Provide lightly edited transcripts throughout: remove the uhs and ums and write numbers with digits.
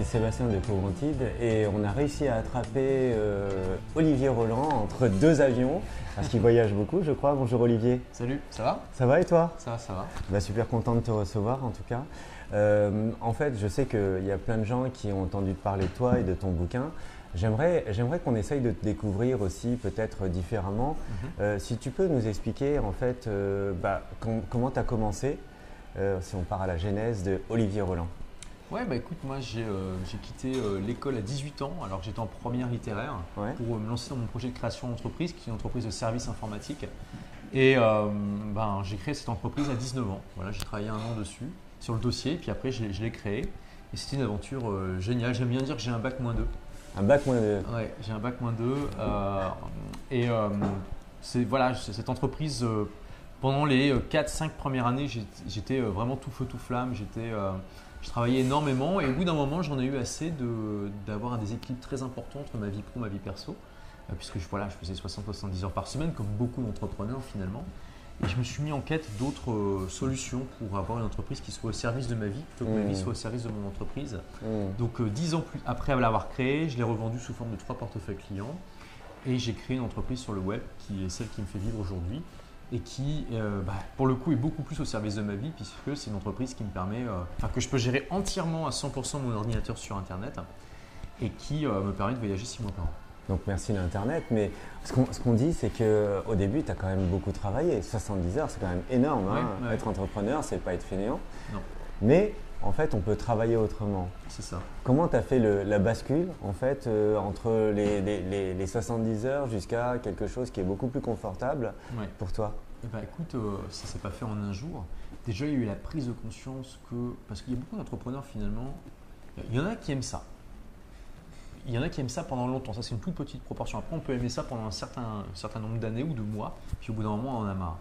Sébastien de Courantide et on a réussi à attraper Olivier Roland entre deux avions parce qu'il voyage beaucoup, je crois. Bonjour Olivier. Salut, ça va? Ça va et toi? Ça va, ça va. Bah, super content de te recevoir en tout cas. En fait, je sais qu'il y a plein de gens qui ont entendu parler de toi et de ton bouquin. J'aimerais qu'on essaye de te découvrir aussi peut-être différemment. Si tu peux nous expliquer en fait comment tu as commencé, si on part à la genèse de Olivier Roland. Ouais, bah écoute, moi j'ai quitté l'école à 18 ans, alors que j'étais en première littéraire, pour me lancer dans mon projet de création d'entreprise, qui est une entreprise de services informatiques. Et j'ai créé cette entreprise à 19 ans. Voilà, j'ai travaillé un an dessus, sur le dossier, puis après je l'ai créé. Et c'était une aventure géniale. J'aime bien dire que j'ai un bac-2. Un bac-2. Ouais, j'ai un bac-2. C'est cette entreprise, pendant les 4-5 premières années, j'étais vraiment tout feu, tout flamme. Je travaillais énormément et au bout d'un moment, j'en ai eu assez d'avoir des équilibres très importants entre ma vie pro et ma vie perso, puisque je faisais 60-70 heures par semaine, comme beaucoup d'entrepreneurs finalement. Et je me suis mis en quête d'autres solutions pour avoir une entreprise qui soit au service de ma vie, plutôt que ma vie soit au service de mon entreprise. Donc 10 ans après l'avoir créée, je l'ai revendue sous forme de 3 portefeuilles clients et j'ai créé une entreprise sur le web qui est celle qui me fait vivre aujourd'hui. Et qui, pour le coup, est beaucoup plus au service de ma vie puisque c'est une entreprise qui me permet, que je peux gérer entièrement à 100% mon ordinateur sur Internet et qui me permet de voyager 6 mois par an. Donc merci l'Internet, mais ce qu'on dit, c'est qu'au début, tu as quand même beaucoup travaillé. 70 heures, c'est quand même énorme. Ouais. Être entrepreneur, c'est pas être fainéant. Non. Mais en fait, on peut travailler autrement. C'est ça. Comment tu as fait la bascule en fait, entre les 70 heures jusqu'à quelque chose qui est beaucoup plus confortable pour toi? Écoute, ça ne s'est pas fait en un jour. Déjà, il y a eu la prise de conscience parce qu'il y a beaucoup d'entrepreneurs finalement, il y en a qui aiment ça. Il y en a qui aiment ça pendant longtemps, ça c'est une toute petite proportion. Après, on peut aimer ça pendant un certain nombre d'années ou de mois, puis au bout d'un moment, on en a marre.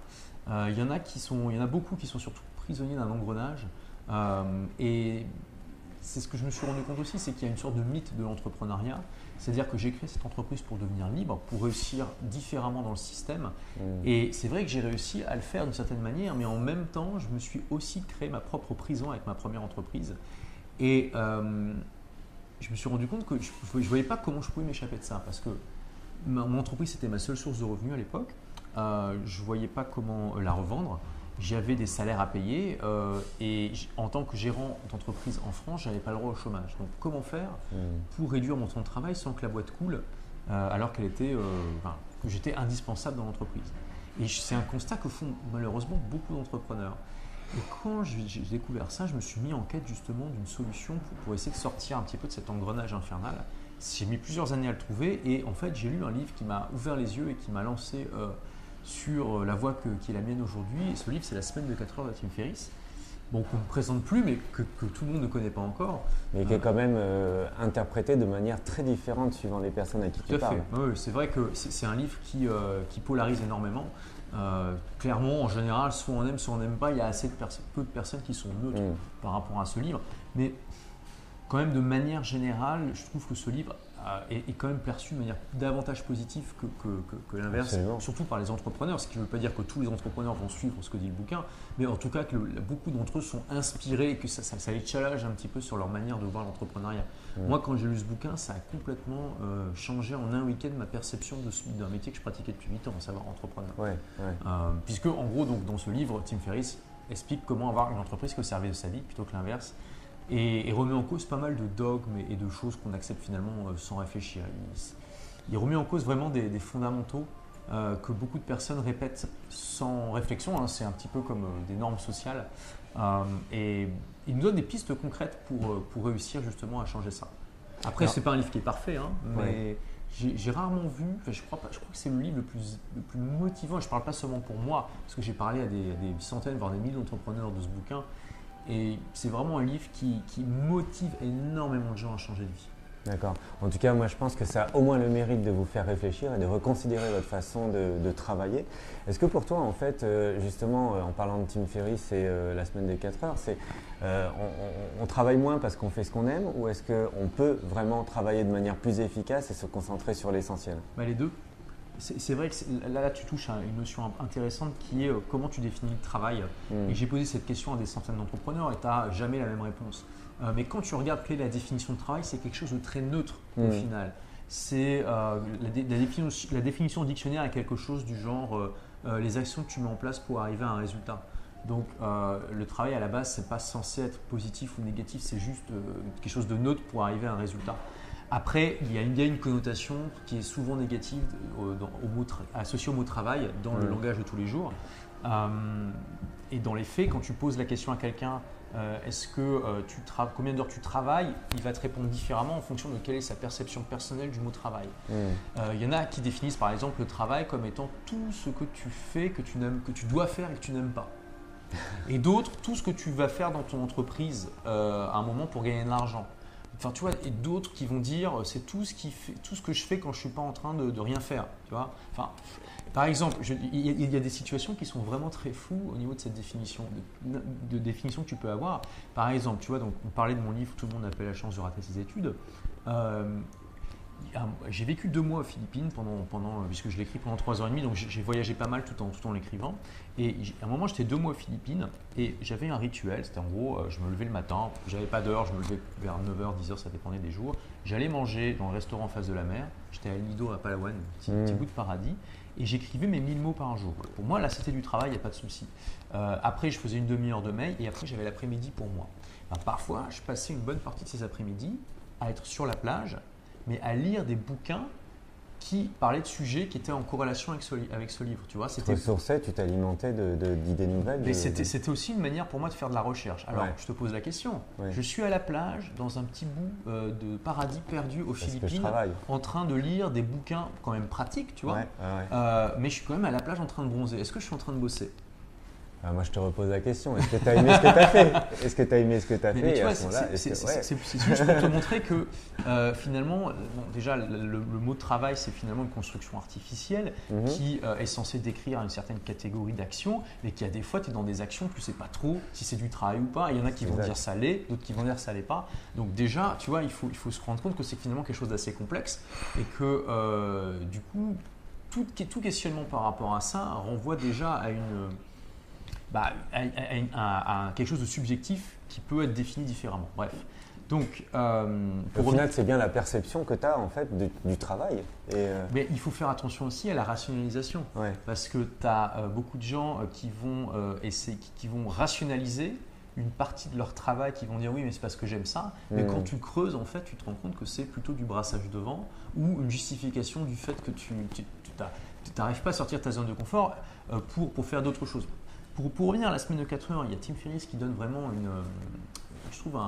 Il y en a beaucoup qui sont surtout prisonniers d'un engrenage. Et c'est ce que je me suis rendu compte aussi, c'est qu'il y a une sorte de mythe de l'entrepreneuriat. C'est-à-dire que j'ai créé cette entreprise pour devenir libre, pour réussir différemment dans le système. Et c'est vrai que j'ai réussi à le faire d'une certaine manière, mais en même temps, je me suis aussi créé ma propre prison avec ma première entreprise. Et je me suis rendu compte que je ne voyais pas comment je pouvais m'échapper de ça, parce que mon entreprise, c'était ma seule source de revenus à l'époque. Je ne voyais pas comment la revendre. J'avais des salaires à payer et en tant que gérant d'entreprise en France, je n'avais pas le droit au chômage. Donc comment faire pour réduire mon temps de travail sans que la boîte coule alors que j'étais indispensable dans l'entreprise. Et c'est un constat que font malheureusement beaucoup d'entrepreneurs. Et quand j'ai découvert ça, je me suis mis en quête justement d'une solution pour essayer de sortir un petit peu de cet engrenage infernal. J'ai mis plusieurs années à le trouver et en fait j'ai lu un livre qui m'a ouvert les yeux et qui m'a lancé sur la voie qui est la mienne aujourd'hui. Et ce livre, c'est La semaine de 4 heures de Tim Ferriss. Bon, qu'on ne présente plus, mais que tout le monde ne connaît pas encore. Mais qui est quand même interprété de manière très différente suivant les personnes à qui tu parles. Oui, c'est vrai que c'est un livre qui polarise énormément. Clairement, en général, soit on aime, soit on n'aime pas. Il y a peu de personnes qui sont neutres par rapport à ce livre. Mais quand même, de manière générale, je trouve que ce livre est quand même perçu de manière davantage positive que l'inverse, surtout par les entrepreneurs. Ce qui ne veut pas dire que tous les entrepreneurs vont suivre ce que dit le bouquin, mais en tout cas que beaucoup d'entre eux sont inspirés et que ça les challenge un petit peu sur leur manière de voir l'entrepreneuriat. Moi, quand j'ai lu ce bouquin, ça a complètement changé en un week-end ma perception d'un métier que je pratiquais depuis 8 ans, à savoir entrepreneur. Puisque en gros, donc, dans ce livre, Tim Ferriss explique comment avoir une entreprise qui est au service de sa vie plutôt que l'inverse. Et remet en cause pas mal de dogmes et de choses qu'on accepte finalement sans réfléchir. Il remet en cause vraiment des fondamentaux que beaucoup de personnes répètent sans réflexion. C'est un petit peu comme des normes sociales. Et il nous donne des pistes concrètes pour réussir justement à changer ça. Après, ce n'est pas un livre qui est parfait, mais j'ai rarement vu, je crois que c'est le livre le plus motivant. Je ne parle pas seulement pour moi, parce que j'ai parlé à des centaines, voire des milliers d'entrepreneurs de ce bouquin. Et c'est vraiment un livre qui motive énormément de gens à changer de vie. D'accord. En tout cas, moi je pense que ça a au moins le mérite de vous faire réfléchir et de reconsidérer votre façon de travailler. Est-ce que pour toi, en fait, justement, en parlant de Tim Ferriss et la semaine des 4 heures, c'est on travaille moins parce qu'on fait ce qu'on aime ou est-ce qu'on peut vraiment travailler de manière plus efficace et se concentrer sur l'essentiel? Les deux. c'est vrai que là, tu touches à une notion intéressante qui est comment tu définis le travail. Et j'ai posé cette question à des centaines d'entrepreneurs et tu n'as jamais la même réponse. Mais quand tu regardes quelle est la définition de travail, c'est quelque chose de très neutre au final. C'est la définition au dictionnaire est quelque chose du genre les actions que tu mets en place pour arriver à un résultat. Donc le travail à la base, c'est pas censé être positif ou négatif, c'est juste quelque chose de neutre pour arriver à un résultat. Après, il y a une connotation qui est souvent négative associée au mot travail dans le langage de tous les jours. Et dans les faits, quand tu poses la question à quelqu'un, combien d'heures tu travailles, il va te répondre différemment en fonction de quelle est sa perception personnelle du mot travail. Il y en a qui définissent par exemple le travail comme étant tout ce que tu fais, que tu dois faire et que tu n'aimes pas. Et d'autres, tout ce que tu vas faire dans ton entreprise à un moment pour gagner de l'argent. Enfin, tu vois, et d'autres qui vont dire c'est tout ce que je fais quand je ne suis pas en train de rien faire. Tu vois, enfin, par exemple, il y a des situations qui sont vraiment très floues au niveau de cette définition, de définition que tu peux avoir. Par exemple, tu vois, donc, on parlait de mon livre Tout le monde n'a pas la chance de rater ses études. J'ai vécu 2 mois aux Philippines puisque je l'écris pendant 3 ans et demi, donc j'ai voyagé pas mal tout en l'écrivant. Et à un moment, j'étais 2 mois aux Philippines et j'avais un rituel. C'était en gros, je me levais le matin, j'avais pas d'heure, je me levais vers 9h, 10h, ça dépendait des jours. J'allais manger dans le restaurant en face de la mer. J'étais à El Nido à Palawan, petit bout de paradis. Et j'écrivais mes 1000 mots par jour. Pour moi, là, c'était du travail, il n'y a pas de souci. Après, je faisais une demi-heure de mail et après, j'avais l'après-midi pour moi. Parfois, je passais une bonne partie de ces après-midi à être sur la plage, mais à lire des bouquins qui parlaient de sujets qui étaient en corrélation avec ce livre. Tu vois, tu te ressourçais, tu t'alimentais d'idées nouvelles. Mais c'était aussi une manière pour moi de faire de la recherche. Alors, je te pose la question. Je suis à la plage, dans un petit bout de paradis perdu aux Philippines, en train de lire des bouquins quand même pratiques, tu vois. Mais je suis quand même à la plage en train de bronzer. Est-ce que je suis en train de bosser ? Moi, je te repose la question. Est-ce que tu as aimé ce que tu as fait ? Est-ce que tu as aimé ce que tu as fait ? Tu vois, c'est juste pour te montrer que finalement, déjà, le mot travail, c'est finalement une construction artificielle qui est censée décrire une certaine catégorie d'actions, mais qui a des fois, tu es dans des actions, tu ne sais pas trop si c'est du travail ou pas. Il y en a qui vont dire ça l'est, d'autres qui vont dire ça l'est pas. Donc déjà, tu vois, il faut se rendre compte que c'est finalement quelque chose d'assez complexe et que du coup, tout questionnement par rapport à ça renvoie déjà à à quelque chose de subjectif qui peut être défini différemment. Bref. Donc, au final, c'est bien la perception que tu as en fait du travail. Mais il faut faire attention aussi à la rationalisation. Parce que tu as beaucoup de gens qui vont rationaliser une partie de leur travail, qui vont dire oui, mais c'est parce que j'aime ça. Mais quand tu creuses, en fait, tu te rends compte que c'est plutôt du brassage devant ou une justification du fait que tu n'arrives pas à sortir de ta zone de confort pour faire d'autres choses. Pour revenir à la semaine de 4 heures, il y a Tim Ferriss qui donne vraiment je trouve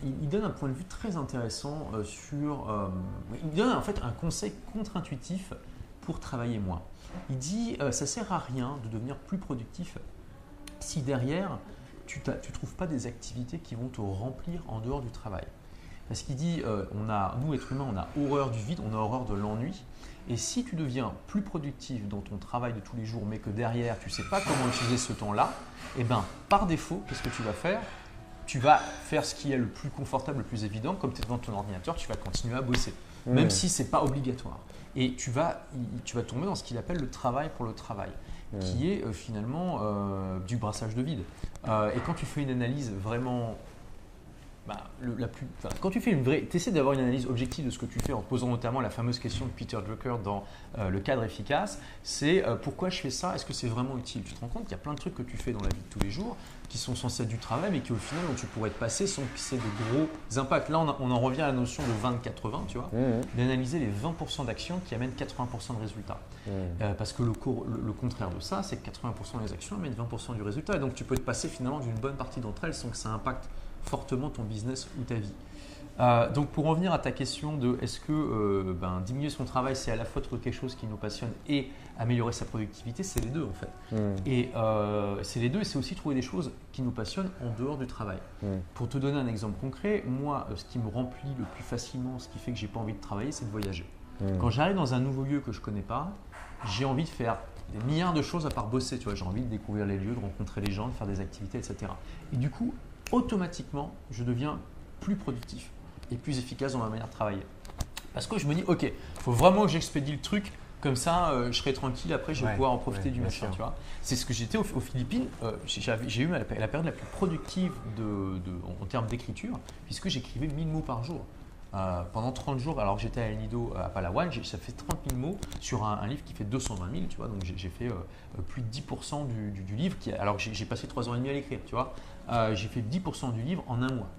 il donne un point de vue très intéressant il donne en fait un conseil contre-intuitif pour travailler moins. Il dit ça sert à rien de devenir plus productif si derrière tu trouves pas des activités qui vont te remplir en dehors du travail. Parce qu'il dit nous êtres humains, on a horreur du vide, on a horreur de l'ennui. Et si tu deviens plus productif dans ton travail de tous les jours, mais que derrière, tu ne sais pas comment utiliser ce temps-là, eh ben, par défaut, qu'est-ce que tu vas faire ? Tu vas faire ce qui est le plus confortable, le plus évident. Comme tu es devant ton ordinateur, tu vas continuer à bosser, même si ce n'est pas obligatoire. Et tu vas tomber dans ce qu'il appelle le travail pour le travail, qui est finalement du brassage de vide. Et quand tu fais une analyse vraiment… quand tu fais essaies d'avoir une analyse objective de ce que tu fais en te posant notamment la fameuse question de Peter Drucker dans le cadre efficace, c'est pourquoi je fais ça ? Est-ce que c'est vraiment utile ? Tu te rends compte qu'il y a plein de trucs que tu fais dans la vie de tous les jours qui sont censés être du travail, mais qui au final dont tu pourrais te passer sans que c'est de gros impacts. Là, on en revient à la notion de 20-80, tu vois, d'analyser les 20% d'actions qui amènent 80% de résultats. Parce que le contraire de ça, c'est que 80% des actions amènent 20% du résultat. Et donc, tu peux te passer finalement d'une bonne partie d'entre elles sans que ça impacte fortement ton business ou ta vie. Donc pour revenir à ta question de est-ce que diminuer son travail c'est à la fois trouver quelque chose qui nous passionne et améliorer sa productivité, c'est les deux en fait. Et c'est les deux et c'est aussi trouver des choses qui nous passionnent en dehors du travail. Pour te donner un exemple concret, moi ce qui me remplit le plus facilement, ce qui fait que j'ai pas envie de travailler, c'est de voyager. Quand j'arrive dans un nouveau lieu que je connais pas, j'ai envie de faire des milliards de choses à part bosser. Tu vois, j'ai envie de découvrir les lieux, de rencontrer les gens, de faire des activités, etc. Et du coup, automatiquement, je deviens plus productif et plus efficace dans ma manière de travailler. Parce que je me dis, ok, il faut vraiment que j'expédie le truc, comme ça je serai tranquille, après je vais pouvoir en profiter du machin, tu vois. C'est ce que j'étais aux Philippines, j'ai eu la période la plus productive en termes d'écriture, puisque j'écrivais 1000 mots par jour. Pendant 30 jours, alors que j'étais à El Nido à Palawan, ça fait 30 000 mots sur un livre qui fait 220 000, tu vois. Donc j'ai fait plus de 10% du livre, alors que j'ai passé 3 ans et demi à l'écrire, tu vois. J'ai fait 10% du livre en un mois.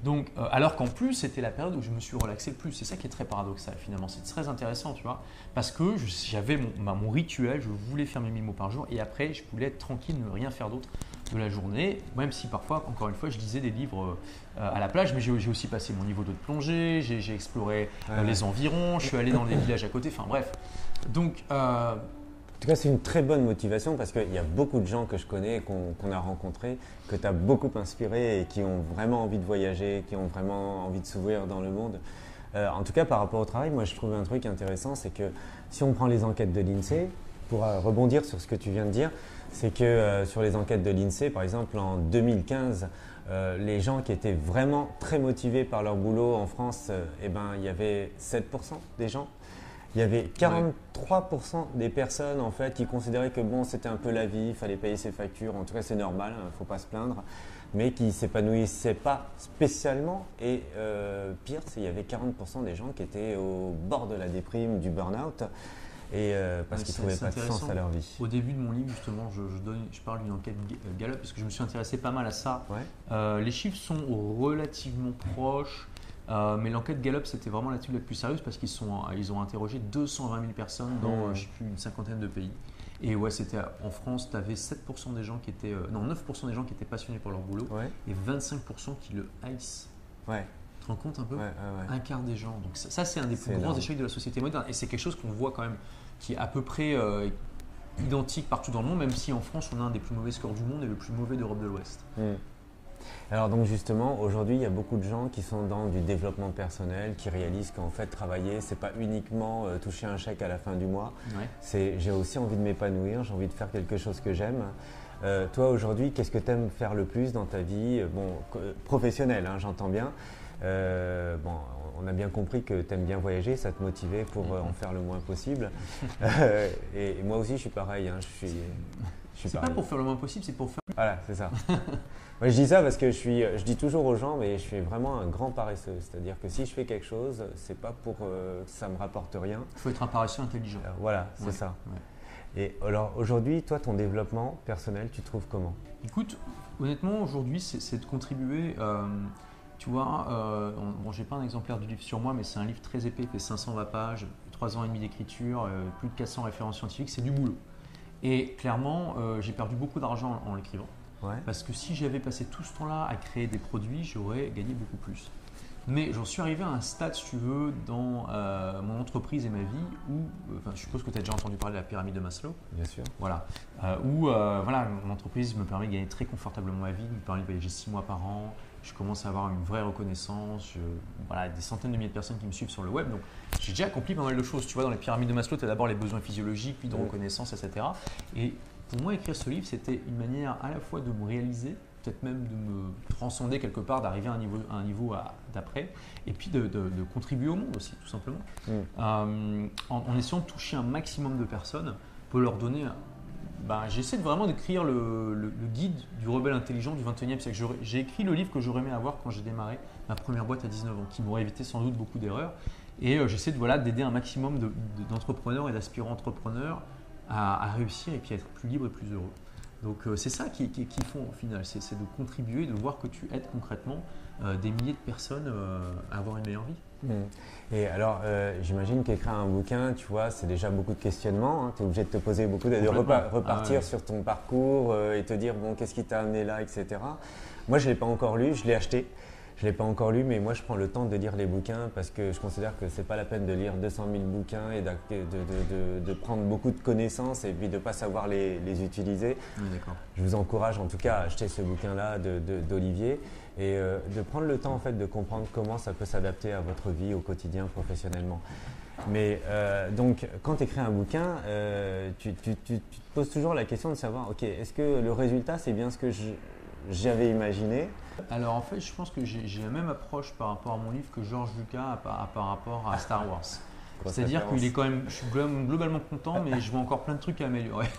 Donc, alors qu'en plus, c'était la période où je me suis relaxé le plus. C'est ça qui est très paradoxal finalement. C'est très intéressant, tu vois. Parce que j'avais mon rituel, je voulais faire mes 1000 mots par jour et après, je voulais être tranquille, ne rien faire d'autre de la journée. Même si parfois, encore une fois, je lisais des livres à la plage, mais j'ai aussi passé mon niveau d'eau de plongée, j'ai exploré les environs, je suis allé dans les villages à côté, enfin bref. Donc, en tout cas, c'est une très bonne motivation parce qu'il y a beaucoup de gens que je connais et qu'on a rencontrés, que tu as beaucoup inspiré et qui ont vraiment envie de voyager, qui ont vraiment envie de s'ouvrir dans le monde. En tout cas, par rapport au travail, moi je trouve un truc intéressant, c'est que si on prend les enquêtes de l'INSEE, pour rebondir sur ce que tu viens de dire, c'est que sur les enquêtes de l'INSEE, par exemple en 2015, les gens qui étaient vraiment très motivés par leur boulot en France, il y avait 7% des gens. Il y avait 43% des personnes en fait qui considéraient que bon, c'était un peu la vie, il fallait payer ses factures, en tout cas c'est normal, il ne faut pas se plaindre, mais qui ne s'épanouissaient pas spécialement. Et pire, il y avait 40% des gens qui étaient au bord de la déprime, du burn-out, et parce qu'ils ne trouvaient pas de sens à leur vie. Au début de mon livre, justement, je parle d'une enquête Gallup parce que je me suis intéressé pas mal à ça. Les chiffres sont relativement proches. Mais l'enquête Gallup, c'était vraiment la plus sérieuse parce qu'ils ont interrogé 220 000 personnes dans je sais plus, une cinquantaine de pays. Et ouais, en France, tu avais 7% des gens qui étaient, 9% des gens qui étaient passionnés par leur boulot et 25% qui le haïssent. Tu te rends compte un peu? Un quart des gens. Donc ça c'est un des plus grands échecs de la société moderne. Et c'est quelque chose qu'on voit quand même qui est à peu près identique partout dans le monde, même si en France, on a un des plus mauvais scores du monde et le plus mauvais d'Europe de l'Ouest. Alors donc justement, aujourd'hui, il y a beaucoup de gens qui sont dans du développement personnel, qui réalisent qu'en fait, travailler, c'est pas uniquement toucher un chèque à la fin du mois. J'ai aussi envie de m'épanouir, j'ai envie de faire quelque chose que j'aime. Toi, aujourd'hui, qu'est-ce que tu aimes faire le plus dans ta vie professionnelle, hein, j'entends bien. On a bien compris que tu aimes bien voyager, ça te motivait pour en faire le moins possible. Et moi aussi, je suis pareil. Hein, c'est pas pour faire le moins possible, c'est pour faire… Voilà, c'est ça. Moi, je dis ça parce que je dis toujours aux gens, mais je suis vraiment un grand paresseux. C'est-à-dire que si je fais quelque chose, c'est pas pour que ça me rapporte rien. Il faut être un paresseux intelligent. Voilà, c'est ça. Et alors aujourd'hui, toi, ton développement personnel, tu trouves comment? Écoute, honnêtement, aujourd'hui, c'est de contribuer. Tu vois, j'ai pas un exemplaire du livre sur moi, mais c'est un livre très épais, il fait 520 pages, 3 ans et demi d'écriture, plus de 400 références scientifiques, c'est du boulot. Et clairement, j'ai perdu beaucoup d'argent en l'écrivant. Parce que si j'avais passé tout ce temps-là à créer des produits, j'aurais gagné beaucoup plus. Mais j'en suis arrivé à un stade, si tu veux, dans mon entreprise et ma vie où, je suppose que tu as déjà entendu parler de la pyramide de Maslow. Bien sûr. Voilà. Mon entreprise me permet de gagner très confortablement ma vie, me permet de voyager 6 mois par an. Je commence à avoir une vraie reconnaissance. Des centaines de milliers de personnes qui me suivent sur le web. Donc, j'ai déjà accompli pas mal de choses. Tu vois, dans les pyramides de Maslow, tu as d'abord les besoins physiologiques, puis de reconnaissance, etc. Et pour moi, écrire ce livre, c'était une manière à la fois de me réaliser, peut-être même de me transcender quelque part, d'arriver à un niveau d'après, et puis de contribuer au monde aussi, tout simplement. En essayant de toucher un maximum de personnes, pour leur donner… j'essaie vraiment d'écrire le guide du rebelle intelligent du 21e siècle. J'ai écrit le livre que j'aurais aimé avoir quand j'ai démarré ma première boîte à 19 ans, qui m'aurait évité sans doute beaucoup d'erreurs. Et j'essaie d'aider un maximum d'entrepreneurs et d'aspirants entrepreneurs à réussir et puis à être plus libre et plus heureux. Donc c'est ça qui font au final, c'est de contribuer, de voir que tu aides concrètement des milliers de personnes à avoir une meilleure vie. Et alors, j'imagine qu'écrire un bouquin, tu vois, c'est déjà beaucoup de questionnements. Tu es obligé de te poser beaucoup, de repartir sur ton parcours et te dire, bon, qu'est-ce qui t'a amené là, etc. Moi, je ne l'ai pas encore lu, je l'ai acheté. Je ne l'ai pas encore lu, mais moi, je prends le temps de lire les bouquins parce que je considère que ce n'est pas la peine de lire 200 000 bouquins et de prendre beaucoup de connaissances et puis de ne pas savoir les utiliser. Je vous encourage en tout cas à acheter ce bouquin-là d'Olivier et de prendre le temps en fait de comprendre comment ça peut s'adapter à votre vie au quotidien professionnellement. Mais donc, quand tu écris un bouquin, tu te poses toujours la question de savoir, ok, est-ce que le résultat, c'est bien ce que j'avais imaginé. Alors en fait, je pense que j'ai la même approche par rapport à mon livre que George Lucas par rapport à Star Wars. C'est-à-dire qu'il est quand même, je suis globalement content, mais je vois encore plein de trucs à améliorer.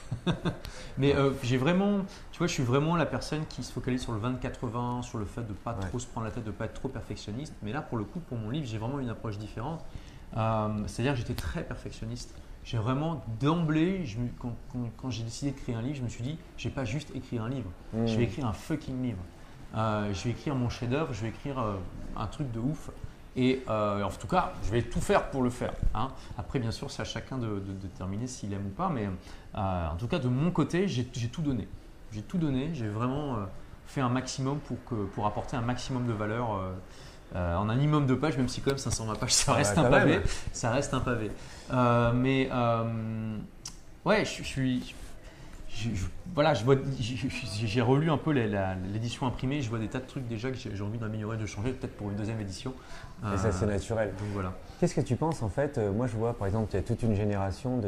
Mais j'ai vraiment, tu vois, je suis vraiment la personne qui se focalise sur le 20-80, sur le fait de ne pas trop se prendre la tête, de ne pas être trop perfectionniste. Mais là, pour le coup, pour mon livre, j'ai vraiment une approche différente. C'est-à-dire que j'étais très perfectionniste. J'ai vraiment d'emblée, quand j'ai décidé de créer un livre, je me suis dit, je ne vais pas juste écrire un livre, je vais écrire un fucking livre. Je vais écrire mon chef-d'œuvre, je vais écrire un truc de ouf. Et en tout cas, je vais tout faire pour le faire. Hein. Après, bien sûr, c'est à chacun de déterminer s'il aime ou pas. Mais en tout cas, de mon côté, j'ai tout donné. J'ai tout donné. J'ai vraiment fait un maximum pour apporter un maximum de valeur en un minimum de pages, même si quand même 520 pages, ça reste un pavé. Même. Ça reste un pavé. Ouais, voilà, j'ai relu un peu l'édition imprimée, je vois des tas de trucs déjà que j'ai envie d'améliorer, de changer, peut-être pour une deuxième édition. Et ça, c'est naturel. Donc voilà. Qu'est-ce que tu penses en fait? Moi, je vois par exemple, il y a toute une génération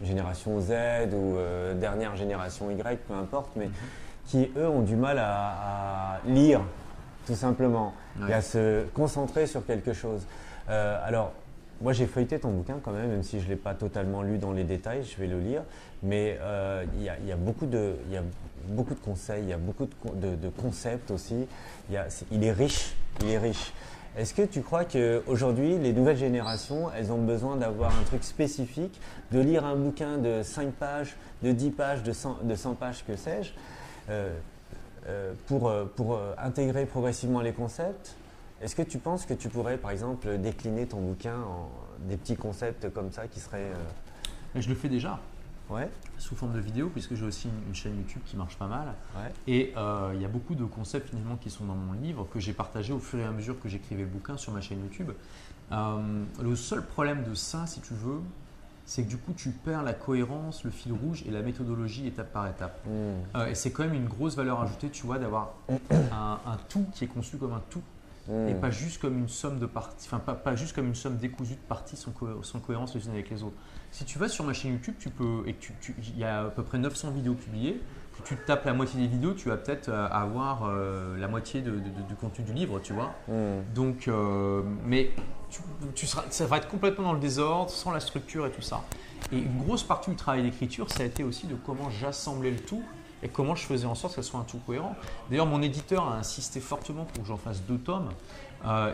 génération Z ou dernière génération Y, peu importe, mais qui eux ont du mal à lire, tout simplement, et à se concentrer sur quelque chose. Alors, moi, j'ai feuilleté ton bouquin quand même si je ne l'ai pas totalement lu dans les détails, je vais le lire. Mais il y a beaucoup de conseils, il y a beaucoup de concepts aussi. Il est riche, il est riche. Est-ce que tu crois qu'aujourd'hui, les nouvelles générations, elles ont besoin d'avoir un truc spécifique, de lire un bouquin de 5 pages, de 10 pages, de 100 pages, que sais-je, pour intégrer progressivement les concepts? Est-ce que tu penses que tu pourrais, par exemple, décliner ton bouquin en des petits concepts comme ça qui seraient… Je le fais déjà. Ouais. Sous forme de vidéo, puisque j'ai aussi une chaîne YouTube qui marche pas mal. Ouais. Et il y a beaucoup de concepts finalement qui sont dans mon livre que j'ai partagé au fur et à mesure que j'écrivais le bouquin sur ma chaîne YouTube. Le seul problème de ça, si tu veux, c'est que du coup tu perds la cohérence, le fil rouge et la méthodologie étape par étape. Et c'est quand même une grosse valeur ajoutée, tu vois, d'avoir un tout qui est conçu comme un tout. Et pas juste comme une somme de parties, enfin pas juste comme une somme décousue de parties sans cohérence les unes avec les autres. Si tu vas sur ma chaîne YouTube, tu peux, et il y a à peu près 900 vidéos publiées, que tu tapes la moitié des vidéos, tu vas peut-être avoir la moitié du contenu du livre, tu vois. Donc, mais ça va être complètement dans le désordre, sans la structure et tout ça. Et une grosse partie du travail d'écriture, ça a été aussi de comment j'assemblais le tout et comment je faisais en sorte que ça soit un tout cohérent. D'ailleurs, mon éditeur a insisté fortement pour que j'en fasse 2 tomes,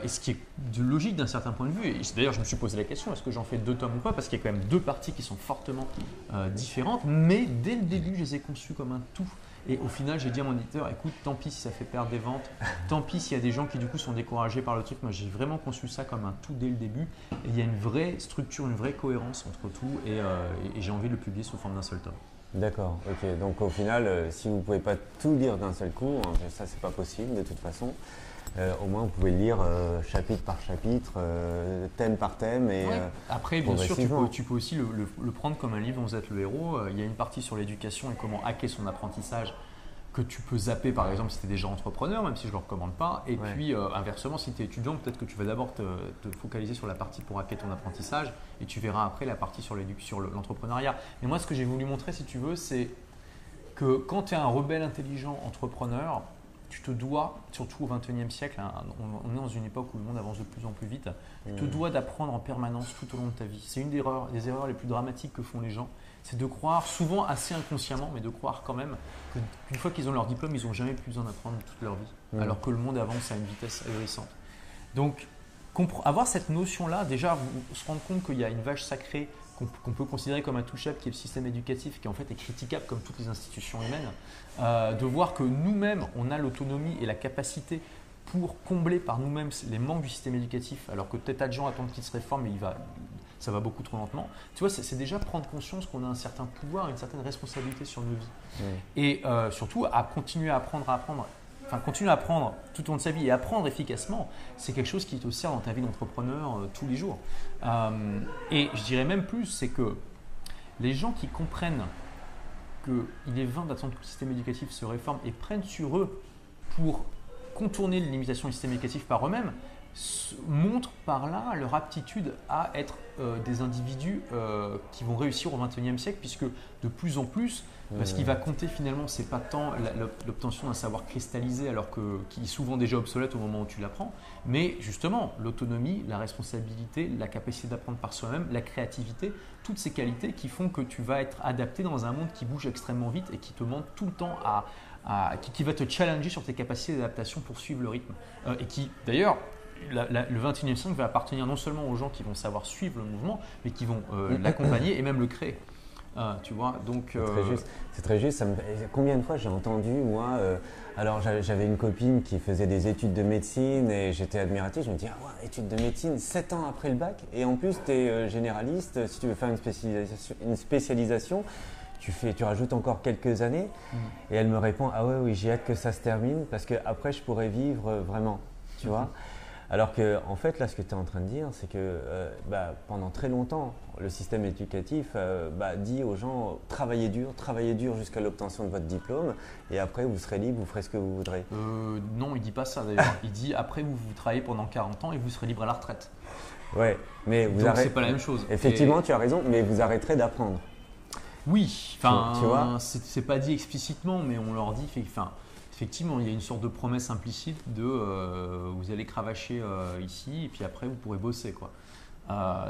et ce qui est de logique d'un certain point de vue. Et d'ailleurs, je me suis posé la question, est-ce que j'en fais 2 tomes ou pas? Parce qu'il y a quand même 2 parties qui sont fortement différentes, mais dès le début, je les ai conçues comme un tout. Et au final, j'ai dit à mon éditeur, écoute, tant pis si ça fait perdre des ventes, tant pis s'il y a des gens qui du coup sont découragés par le truc. Moi, j'ai vraiment conçu ça comme un tout dès le début. Et il y a une vraie structure, une vraie cohérence entre tout, et j'ai envie de le publier sous forme d'un seul tome. D'accord, ok. Donc au final, si vous ne pouvez pas tout lire d'un seul coup, ça c'est pas possible de toute façon, au moins vous pouvez lire chapitre par chapitre, thème par thème. Et, après, bien sûr, tu peux aussi le prendre comme un livre dont vous êtes le héros. Il y a une partie sur l'éducation et comment hacker son apprentissage que tu peux zapper, par exemple, si tu es déjà entrepreneur, même si je ne le recommande pas. Et puis, inversement, si tu es étudiant, peut-être que tu vas d'abord te focaliser sur la partie pour hacker ton apprentissage et tu verras après la partie sur l'entrepreneuriat. Mais moi, ce que j'ai voulu montrer, si tu veux, c'est que quand tu es un rebelle intelligent entrepreneur, tu te dois, surtout au XXIe siècle, hein, on est dans une époque où le monde avance de plus en plus vite, tu te dois d'apprendre en permanence tout au long de ta vie. C'est une des erreurs les plus dramatiques que font les gens. C'est de croire, souvent assez inconsciemment, mais de croire quand même qu'une fois qu'ils ont leur diplôme, ils n'ont jamais plus besoin d'apprendre toute leur vie, alors que le monde avance à une vitesse ahurissante. Donc, avoir cette notion-là, déjà, se rendre compte qu'il y a une vache sacrée qu'on peut considérer comme intouchable, qui est le système éducatif, qui en fait est critiquable comme toutes les institutions humaines, de voir que nous-mêmes, on a l'autonomie et la capacité pour combler par nous-mêmes les manques du système éducatif, alors que peut-être à de gens attendent qu'il se réforme, mais ça va beaucoup trop lentement. Tu vois, c'est déjà prendre conscience qu'on a un certain pouvoir, une certaine responsabilité sur nos vies. Et surtout, à continuer à apprendre, continuer à apprendre tout au long de sa vie et apprendre efficacement, c'est quelque chose qui te sert dans ta vie d'entrepreneur tous les jours. Et je dirais même plus, c'est que les gens qui comprennent qu'il est vain d'attendre que le système éducatif se réforme et prennent sur eux pour contourner les limitations du système éducatif par eux-mêmes, montrent par là leur aptitude à être des individus qui vont réussir au XXIe siècle, puisque de plus en plus, ce qui va compter finalement, c'est pas tant l'obtention d'un savoir cristallisé, qui est souvent déjà obsolète au moment où tu l'apprends, mais justement l'autonomie, la responsabilité, la capacité d'apprendre par soi-même, la créativité, toutes ces qualités qui font que tu vas être adapté dans un monde qui bouge extrêmement vite et qui te demande tout le temps qui va te challenger sur tes capacités d'adaptation pour suivre le rythme. Et qui, d'ailleurs, le 21e siècle va appartenir non seulement aux gens qui vont savoir suivre le mouvement, mais qui vont l'accompagner et même le créer. Tu vois, donc. C'est très juste. Combien de fois j'ai entendu, moi, alors j'avais une copine qui faisait des études de médecine et j'étais admiratif. Je me dis, ah ouais, études de médecine, 7 ans après le bac, et en plus tu es généraliste. Si tu veux faire une spécialisation, tu rajoutes encore quelques années. Et elle me répond, ah ouais, oui, j'ai hâte que ça se termine parce qu'après je pourrais vivre vraiment, tu vois. Alors que, en fait, là, ce que tu es en train de dire, c'est que pendant très longtemps, le système éducatif dit aux gens travaillez dur jusqu'à l'obtention de votre diplôme, et après vous serez libre, vous ferez ce que vous voudrez. Non, il dit pas ça d'ailleurs. Il dit après vous travaillez pendant 40 ans et vous serez libre à la retraite. Ouais, mais donc c'est pas la même chose. Effectivement, tu as raison, mais vous arrêterez d'apprendre. Oui, enfin, tu vois, c'est pas dit explicitement, mais on leur dit, effectivement, il y a une sorte de promesse implicite de vous allez cravacher ici et puis après vous pourrez bosser, quoi.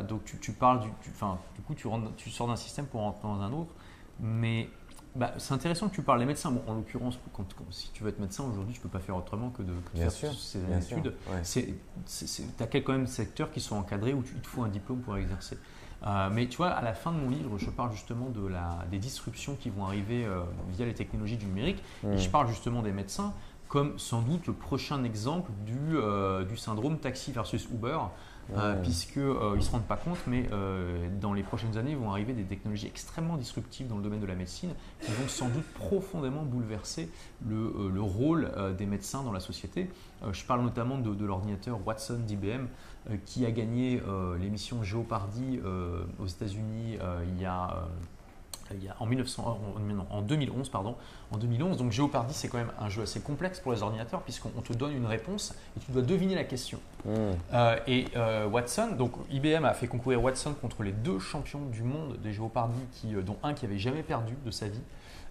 Donc tu parles du coup tu sors d'un système pour rentrer dans un autre, mais c'est intéressant que tu parles des médecins. Bon, en l'occurrence, si tu veux être médecin aujourd'hui, tu peux pas faire autrement que de faire ces études. Tu as quand même des secteurs qui sont encadrés où il te faut un diplôme pour exercer. Mais tu vois, à la fin de mon livre, je parle justement des disruptions qui vont arriver via les technologies du numérique. Et je parle justement des médecins comme sans doute le prochain exemple du syndrome taxi versus Uber, puisqu'ils ne se rendent pas compte, mais dans les prochaines années, vont arriver des technologies extrêmement disruptives dans le domaine de la médecine qui vont sans doute profondément bouleverser le rôle des médecins dans la société. Je parle notamment de l'ordinateur Watson d'IBM, qui a gagné l'émission Jeopardy aux États-Unis en 2011. En 2011, donc Jeopardy, c'est quand même un jeu assez complexe pour les ordinateurs puisqu'on te donne une réponse et tu dois deviner la question. Watson, donc IBM a fait concourir Watson contre les 2 champions du monde des Jeopardy, dont un qui n'avait jamais perdu de sa vie.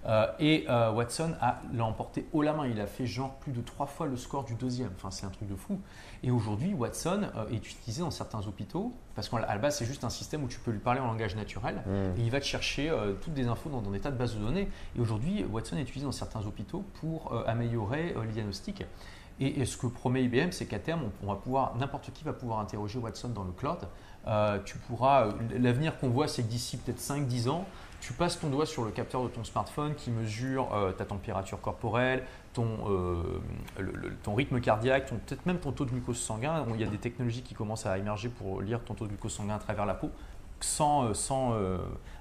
Watson l'a emporté haut la main. Il a fait genre plus de 3 fois le score du deuxième. Enfin, c'est un truc de fou. Et aujourd'hui, Watson est utilisé dans certains hôpitaux parce qu'à la base, c'est juste un système où tu peux lui parler en langage naturel et il va te chercher toutes des infos dans des tas de bases de données. Et aujourd'hui, Watson est utilisé dans certains hôpitaux pour améliorer les diagnostics. Et ce que promet IBM, c'est qu'à terme, n'importe qui va pouvoir interroger Watson dans le cloud. L'avenir qu'on voit, c'est que d'ici peut-être 5-10 ans, tu passes ton doigt sur le capteur de ton smartphone qui mesure ta température corporelle, ton rythme cardiaque, peut-être même ton taux de glucose sanguin. Il y a des technologies qui commencent à émerger pour lire ton taux de glucose sanguin à travers la peau sans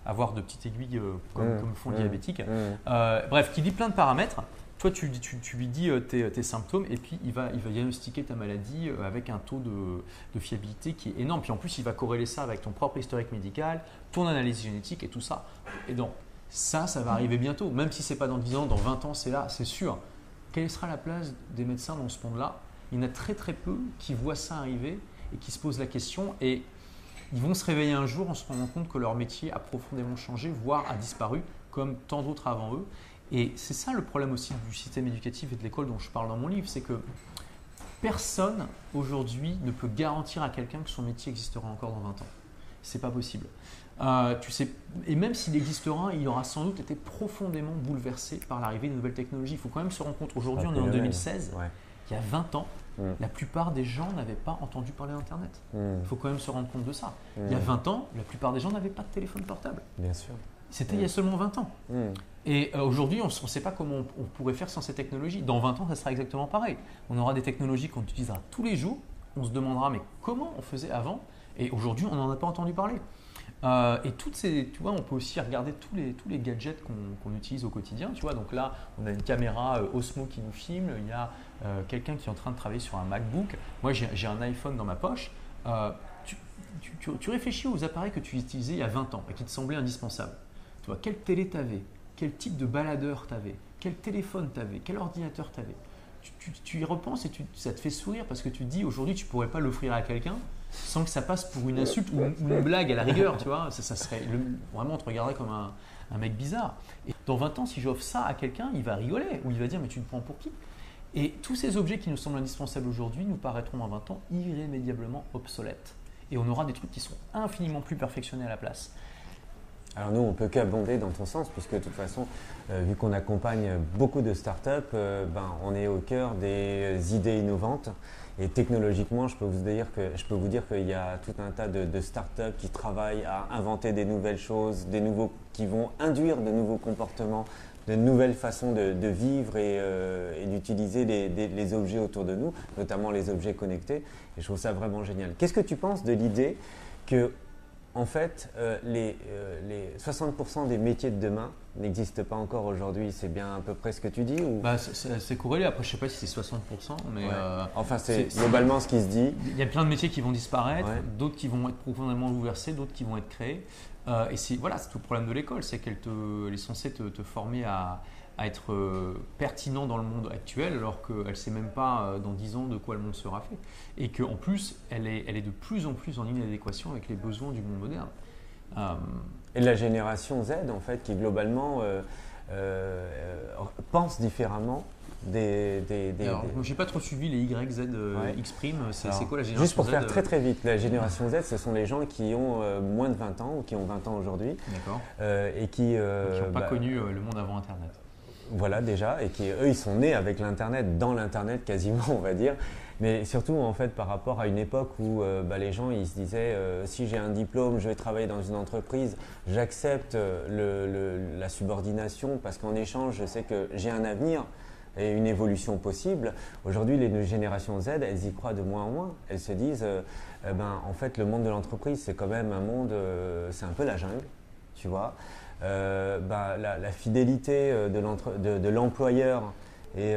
avoir de petites aiguilles comme font les diabétiques. Bref, qui lit plein de paramètres. Toi, tu lui dis tes symptômes et puis il va diagnostiquer ta maladie avec un taux de fiabilité qui est énorme. Puis en plus, il va corréler ça avec ton propre historique médical, ton analyse génétique et tout ça. Et donc, ça va arriver bientôt. Même si ce n'est pas dans 10 ans, dans 20 ans, c'est là, c'est sûr. Quelle sera la place des médecins dans ce monde-là? Il y en a très très peu qui voient ça arriver et qui se posent la question. Et ils vont se réveiller un jour en se rendant compte que leur métier a profondément changé, voire a disparu, comme tant d'autres avant eux. Et c'est ça le problème aussi du système éducatif et de l'école dont je parle dans mon livre, c'est que personne aujourd'hui ne peut garantir à quelqu'un que son métier existera encore dans 20 ans. C'est pas possible. Et même s'il existera, il aura sans doute été profondément bouleversé par l'arrivée de nouvelles technologies. Il faut quand même se rendre compte, aujourd'hui on est en 2016, il y a 20 ans, la plupart des gens n'avaient pas entendu parler d'Internet. Il faut quand même se rendre compte de ça. Il y a 20 ans, la plupart des gens n'avaient pas de téléphone portable. Bien sûr. C'était il y a seulement 20 ans. Et aujourd'hui, on ne sait pas comment on pourrait faire sans ces technologies. Dans 20 ans, ça sera exactement pareil. On aura des technologies qu'on utilisera tous les jours. On se demandera, mais comment on faisait avant? Et aujourd'hui, on n'en a pas entendu parler. Et toutes ces, tu vois, on peut aussi regarder tous les gadgets qu'on utilise au quotidien. Tu vois, donc là, on a une caméra Osmo qui nous filme. Il y a quelqu'un qui est en train de travailler sur un MacBook. Moi, j'ai un iPhone dans ma poche. Tu réfléchis aux appareils que tu utilisais il y a 20 ans et qui te semblaient indispensables. Tu vois, quelle télé tu avais? Quel type de baladeur tu avais? Quel téléphone tu avais? Quel ordinateur tu avais? tu y repenses et ça te fait sourire parce que tu te dis aujourd'hui tu pourrais pas l'offrir à quelqu'un sans que ça passe pour une insulte ou une blague à la rigueur, tu vois. Ça serait vraiment, on te regarderait comme un mec bizarre. Et dans 20 ans, si j'offre ça à quelqu'un, il va rigoler ou il va dire mais tu me prends pour qui? Et tous ces objets qui nous semblent indispensables aujourd'hui nous paraîtront dans 20 ans irrémédiablement obsolètes. Et on aura des trucs qui sont infiniment plus perfectionnés à la place. Alors nous, on ne peut qu'abonder dans ton sens, puisque de toute façon, vu qu'on accompagne beaucoup de startups, on est au cœur des idées innovantes. Et technologiquement, je peux vous dire qu'il y a tout un tas de startups qui travaillent à inventer des nouvelles choses, qui vont induire de nouveaux comportements, de nouvelles façons de vivre et d'utiliser les objets autour de nous, notamment les objets connectés. Et je trouve ça vraiment génial. Qu'est-ce que tu penses de l'idée que en fait, les 60% des métiers de demain n'existent pas encore aujourd'hui? C'est bien à peu près ce que tu dis ou... C'est corrélé. Après, je ne sais pas si c'est 60%, mais… Ouais. Enfin, c'est globalement ce qui se dit. Il y a plein de métiers qui vont disparaître, d'autres qui vont être profondément bouleversés, d'autres qui vont être créés. Et c'est tout le problème de l'école, c'est qu'elle est censée te former à être pertinent dans le monde actuel alors qu'elle ne sait même pas dans 10 ans de quoi le monde sera fait. Et qu'en plus, elle est de plus en plus en inadéquation avec les besoins du monde moderne. Et la génération Z, en fait, qui globalement pense différemment Alors, je n'ai pas trop suivi les Y, Z, X'. C'est quoi la génération Z? Juste pour faire très très vite, la génération Z, ce sont les gens qui ont moins de 20 ans ou qui ont 20 ans aujourd'hui. D'accord. Et qui n'ont pas connu le monde avant Internet. Voilà déjà, et eux ils sont nés avec l'Internet, dans l'Internet quasiment on va dire, mais surtout en fait par rapport à une époque où les gens ils se disaient si j'ai un diplôme, je vais travailler dans une entreprise, j'accepte la subordination parce qu'en échange je sais que j'ai un avenir et une évolution possible. Aujourd'hui les générations Z elles y croient de moins en moins, elles se disent en fait le monde de l'entreprise c'est quand même un monde, c'est un peu la jungle, tu vois. La fidélité de l'employeur et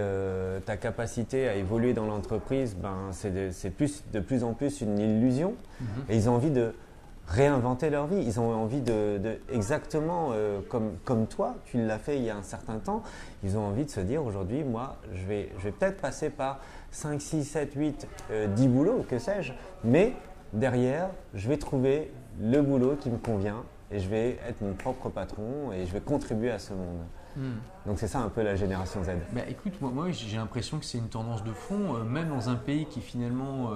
ta capacité à évoluer dans l'entreprise, c'est de plus en plus une illusion. Et ils ont envie de réinventer leur vie. Ils ont envie exactement comme toi, tu l'as fait il y a un certain temps, ils ont envie de se dire aujourd'hui, moi, je vais peut-être passer par 5, 6, 7, 8, 10 boulots, que sais-je, mais derrière, je vais trouver le boulot qui me convient. Et je vais être mon propre patron et je vais contribuer à ce monde. Donc c'est ça un peu la génération Z. Écoute, moi j'ai l'impression que c'est une tendance de fond, même dans un pays qui finalement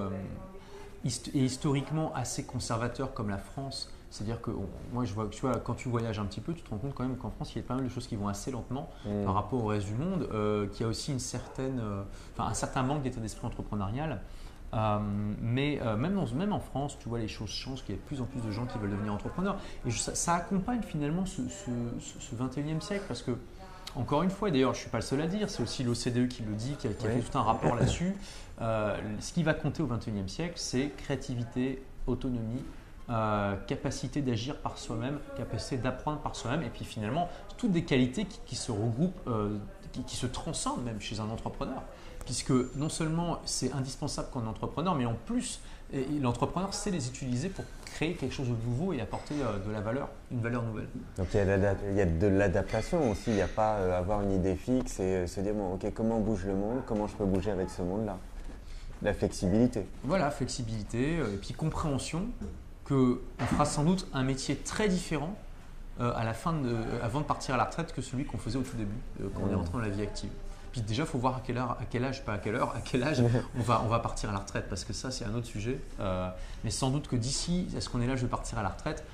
est historiquement assez conservateur comme la France. C'est-à-dire que moi je vois que tu vois, quand tu voyages un petit peu, tu te rends compte quand même qu'en France il y a pas mal de choses qui vont assez lentement par rapport au reste du monde, qu'il y a aussi un certain manque d'état d'esprit entrepreneurial. Mais même en France, tu vois, les choses changent, qu'il y a de plus en plus de gens qui veulent devenir entrepreneurs. Et ça accompagne finalement ce 21e siècle parce que, encore une fois, et d'ailleurs je ne suis pas le seul à dire, c'est aussi l'OCDE qui le dit, qui a fait tout un rapport là-dessus. Ce qui va compter au 21e siècle, c'est créativité, autonomie, capacité d'agir par soi-même, capacité d'apprendre par soi-même et puis finalement, toutes des qualités qui se regroupent, qui se transcendent même chez un entrepreneur. Puisque non seulement c'est indispensable qu'un entrepreneur, mais en plus, l'entrepreneur sait les utiliser pour créer quelque chose de nouveau et apporter de la valeur, une valeur nouvelle. Donc il y a de l'adaptation aussi, il n'y a pas avoir une idée fixe et se dire bon, ok, comment bouge le monde, comment je peux bouger avec ce monde-là. La flexibilité. Voilà, flexibilité et puis compréhension qu'on fera sans doute un métier très différent avant de partir à la retraite que celui qu'on faisait au tout début, quand on est rentré dans la vie active. Puis déjà, il faut voir à quel âge on va partir à la retraite parce que ça, c'est un autre sujet. Mais sans doute que d'ici, est-ce qu'on est l'âge de partir à la retraite?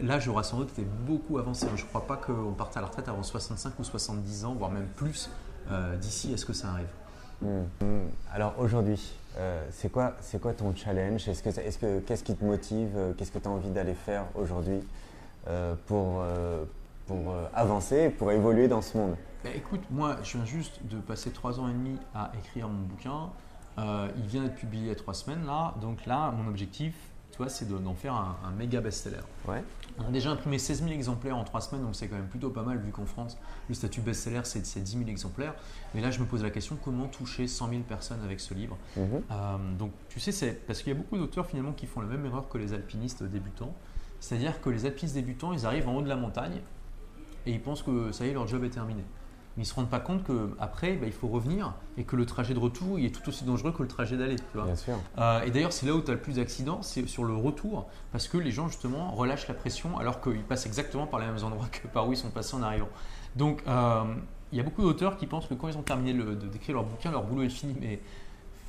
L'âge aura sans doute été beaucoup avancé. Je ne crois pas qu'on parte à la retraite avant 65 ou 70 ans, voire même plus d'ici. Est-ce que ça arrive? Alors aujourd'hui, c'est quoi ton challenge? Qu'est-ce qui te motive? Qu'est-ce que tu as envie d'aller faire aujourd'hui pour avancer, pour évoluer dans ce monde? Écoute, moi, je viens juste de passer 3 ans et demi à écrire mon bouquin. Il vient d'être publié il y a 3 semaines là. Donc là, mon objectif, tu vois, c'est d'en faire un méga best-seller. Ouais. On a déjà imprimé 16 000 exemplaires en 3 semaines, donc c'est quand même plutôt pas mal vu qu'en France, le statut best-seller, c'est 10 000 exemplaires. Mais là, je me pose la question, comment toucher 100 000 personnes avec ce livre? Donc, tu sais, c'est parce qu'il y a beaucoup d'auteurs finalement qui font la même erreur que les alpinistes débutants. C'est-à-dire que les alpinistes débutants, ils arrivent en haut de la montagne et ils pensent que ça y est, leur job est terminé. mais ils ne se rendent pas compte qu'après, il faut revenir et que le trajet de retour il est tout aussi dangereux que le trajet d'aller. Tu vois. Bien sûr. Et d'ailleurs, c'est là où tu as le plus d'accidents, c'est sur le retour, parce que les gens justement relâchent la pression alors qu'ils passent exactement par les mêmes endroits que par où ils sont passés en arrivant. Donc, il y a beaucoup d'auteurs qui pensent que quand ils ont terminé d'écrire leur bouquin, leur boulot est fini, mais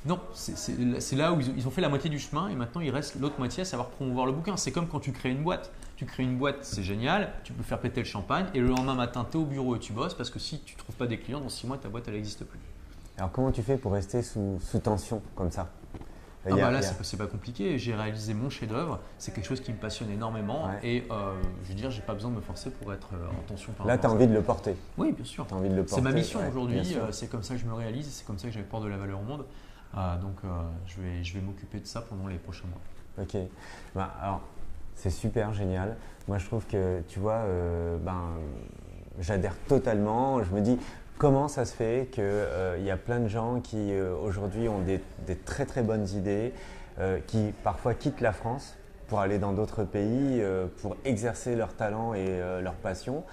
non, c'est là où ils ont fait la moitié du chemin et maintenant il reste l'autre moitié à savoir promouvoir le bouquin. C'est comme quand tu crées une boîte. Tu crées une boîte, c'est génial, tu peux faire péter le champagne et le lendemain matin, tu es au bureau et tu bosses parce que si tu ne trouves pas des clients, dans 6 mois, ta boîte, elle n'existe plus. Alors comment tu fais pour rester sous tension comme ça? Là, c'est pas compliqué. J'ai réalisé mon chef-d'œuvre. C'est quelque chose qui me passionne énormément. Ouais. Et je veux dire, j'ai pas besoin de me forcer pour être en tension. Là, tu as envie de le porter. Oui, bien sûr. C'est ma mission aujourd'hui. C'est comme ça que je me réalise. C'est comme ça que j'apporte de la valeur au monde. Donc, je vais m'occuper de ça pendant les prochains mois. Ok. Alors, c'est super génial. Moi, je trouve que, tu vois, j'adhère totalement. Je me dis, comment ça se fait qu'il y a plein de gens qui aujourd'hui ont des très très bonnes idées, qui parfois quittent la France pour aller dans d'autres pays, pour exercer leur talent et leur passion.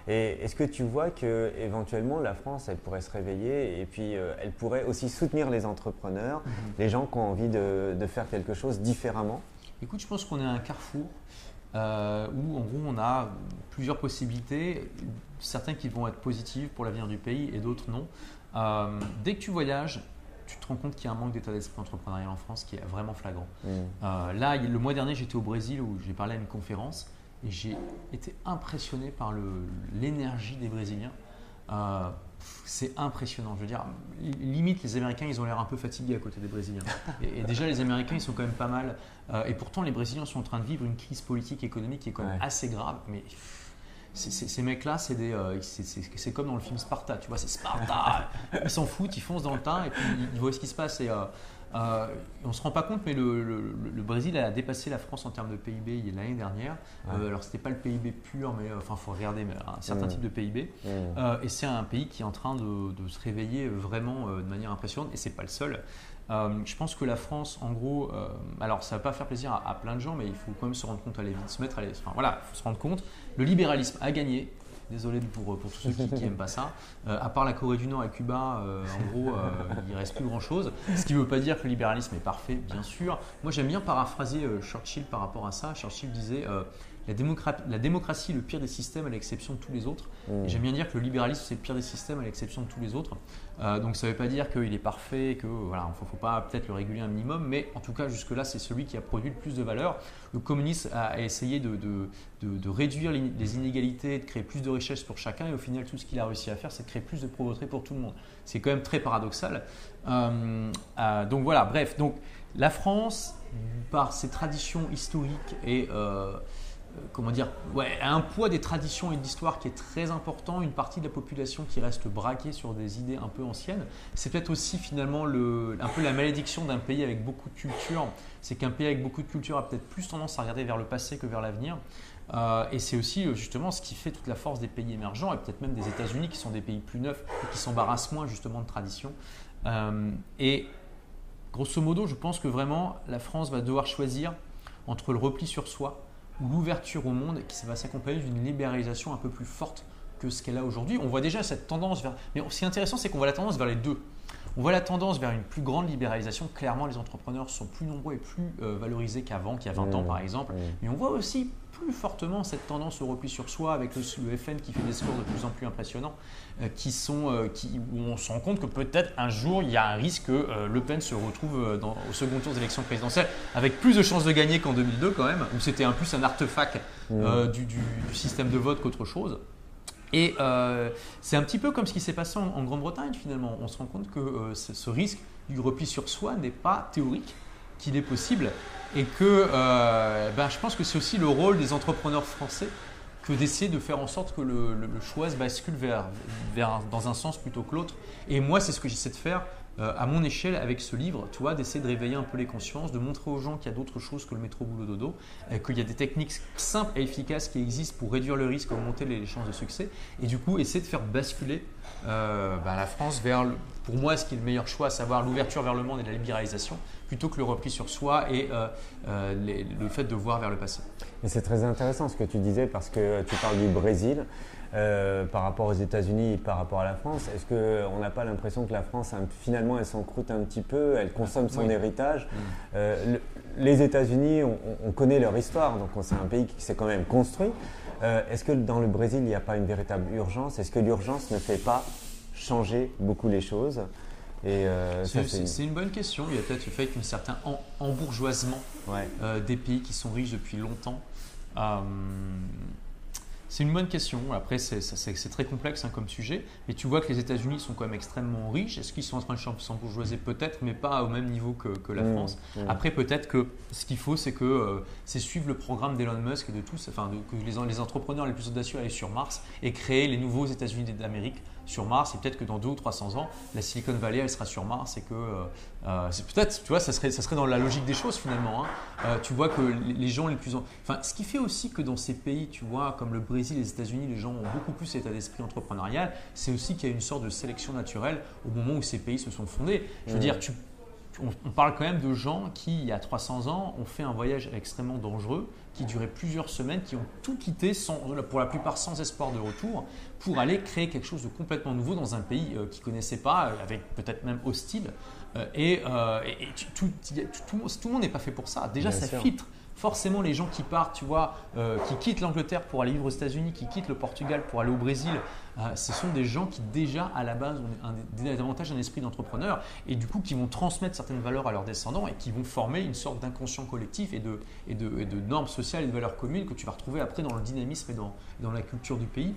Et est-ce que tu vois qu'éventuellement la France, elle pourrait se réveiller et puis elle pourrait aussi soutenir les entrepreneurs, les gens qui ont envie de faire quelque chose différemment? Écoute, je pense qu'on est à un carrefour où en gros on a plusieurs possibilités, certaines qui vont être positives pour l'avenir du pays et d'autres non. Dès que tu voyages, tu te rends compte qu'il y a un manque d'état d'esprit entrepreneurial en France qui est vraiment flagrant. Là, le mois dernier, j'étais au Brésil où j'ai parlé à une conférence et j'ai été impressionné par l'énergie des Brésiliens. C'est impressionnant. Je veux dire, limite, les Américains, ils ont l'air un peu fatigués à côté des Brésiliens. Et déjà, les Américains, ils sont quand même pas mal. Et pourtant, les Brésiliens sont en train de vivre une crise politique et économique qui est quand même assez grave. Mais ces mecs-là, c'est comme dans le film Sparta. Tu vois, c'est Sparta. Ils s'en foutent, ils foncent dans le tas et puis ils voient ce qui se passe. On ne se rend pas compte, mais le Brésil a dépassé la France en termes de PIB l'année dernière. Alors, ce n'était pas le PIB pur, mais il faut regarder mais un certain type de PIB. Et c'est un pays qui est en train de se réveiller vraiment de manière impressionnante. Et ce n'est pas le seul. Je pense que la France, en gros, alors ça ne va pas faire plaisir à plein de gens, mais il faut quand même se rendre compte à l'évidence, il faut se rendre compte. Le libéralisme a gagné. Désolé pour tous ceux qui n'aiment pas ça. À part la Corée du Nord et Cuba, en gros, il ne reste plus grand-chose. Ce qui ne veut pas dire que le libéralisme est parfait, bien sûr. Moi, j'aime bien paraphraser Churchill par rapport à ça. Churchill disait la démocratie est le pire des systèmes à l'exception de tous les autres. Et j'aime bien dire que le libéralisme, c'est le pire des systèmes à l'exception de tous les autres. Donc, ça ne veut pas dire qu'il est parfait, qu'il ne faut pas peut-être le réguler un minimum, mais en tout cas, jusque-là, c'est celui qui a produit le plus de valeur. Le communisme a essayé de réduire les inégalités, de créer plus de richesses pour chacun, et au final, tout ce qu'il a réussi à faire, c'est de créer plus de pauvreté pour tout le monde. C'est quand même très paradoxal. Donc voilà, bref. Donc, la France, par ses traditions historiques et a un poids des traditions et de l'histoire qui est très important, une partie de la population qui reste braquée sur des idées un peu anciennes. C'est peut-être aussi finalement un peu la malédiction d'un pays avec beaucoup de culture. C'est qu'un pays avec beaucoup de culture a peut-être plus tendance à regarder vers le passé que vers l'avenir. Et c'est aussi justement ce qui fait toute la force des pays émergents et peut-être même des États-Unis qui sont des pays plus neufs et qui s'embarrassent moins justement de tradition. Et grosso modo, je pense que vraiment la France va devoir choisir entre le repli sur soi ou l'ouverture au monde qui va s'accompagner d'une libéralisation un peu plus forte que ce qu'elle a aujourd'hui. On voit déjà cette tendance vers… Mais ce qui est intéressant, c'est qu'on voit la tendance vers les deux. On voit la tendance vers une plus grande libéralisation. Clairement, les entrepreneurs sont plus nombreux et plus valorisés qu'avant, qu'il y a 20 ans par exemple. Mais on voit aussi plus fortement cette tendance au repli sur soi avec le FN qui fait des scores de plus en plus impressionnants, où on se rend compte que peut-être un jour, il y a un risque que Le Pen se retrouve au second tour des élections présidentielles avec plus de chances de gagner qu'en 2002 quand même, où c'était plus un artefact du système de vote qu'autre chose. Et c'est un petit peu comme ce qui s'est passé en Grande-Bretagne finalement. On se rend compte que ce risque du repli sur soi n'est pas théorique, qu'il est possible et que je pense que c'est aussi le rôle des entrepreneurs français que d'essayer de faire en sorte que le choix se bascule dans un sens plutôt que l'autre. Et moi, c'est ce que j'essaie de faire à mon échelle avec ce livre, tu vois, d'essayer de réveiller un peu les consciences, de montrer aux gens qu'il y a d'autres choses que le métro boulot dodo, qu'il y a des techniques simples et efficaces qui existent pour réduire le risque, augmenter les chances de succès et du coup essayer de faire basculer la France vers pour moi ce qui est le meilleur choix, à savoir l'ouverture vers le monde et la libéralisation, plutôt que le repli sur soi et le fait de voir vers le passé. Et c'est très intéressant ce que tu disais parce que tu parles du Brésil par rapport aux États-Unis et par rapport à la France. Est-ce qu'on n'a pas l'impression que la France, finalement, elle s'encroute un petit peu, elle consomme son héritage Les États-Unis, on connaît leur histoire, donc c'est un pays qui s'est quand même construit. Est-ce que dans le Brésil, il n'y a pas une véritable urgence? Est-ce que l'urgence ne fait pas changer beaucoup les choses? C'est une bonne question. Il y a peut-être le fait qu'un certain embourgeoisement des pays qui sont riches depuis longtemps. C'est une bonne question. Après, c'est très complexe comme sujet. Et tu vois que les États-Unis sont quand même extrêmement riches. Est-ce qu'ils sont en train de s'embourgeoiser? Peut-être, mais pas au même niveau que la France. Après, peut-être que ce qu'il faut, c'est suivre le programme d'Elon Musk et de tous, que les entrepreneurs les plus audacieux aillent sur Mars et créer les nouveaux États-Unis d'Amérique sur Mars. Et peut-être que dans 200 ou 300 ans, la Silicon Valley, elle sera sur Mars et que c'est peut-être, tu vois, ça serait dans la logique des choses finalement. Tu vois que les gens les plus, ce qui fait aussi que dans ces pays, tu vois, comme le Brésil, les États-Unis, les gens ont beaucoup plus cet état d'esprit entrepreneurial. C'est aussi qu'il y a une sorte de sélection naturelle au moment où ces pays se sont fondés. Je veux dire, on parle quand même de gens qui, il y a 300 ans, ont fait un voyage extrêmement dangereux, qui durait plusieurs semaines, qui ont tout quitté, pour la plupart sans espoir de retour, pour aller créer quelque chose de complètement nouveau dans un pays qu'ils ne connaissaient pas, avec peut-être même hostile. Tout le monde n'est pas fait pour ça. Déjà, ça filtre. Forcément, les gens qui partent, tu vois, qui quittent l'Angleterre pour aller vivre aux États-Unis, qui quittent le Portugal pour aller au Brésil, ce sont des gens qui déjà à la base ont davantage un esprit d'entrepreneur et du coup qui vont transmettre certaines valeurs à leurs descendants et qui vont former une sorte d'inconscient collectif et de normes sociales et de valeurs communes que tu vas retrouver après dans le dynamisme et dans la culture du pays.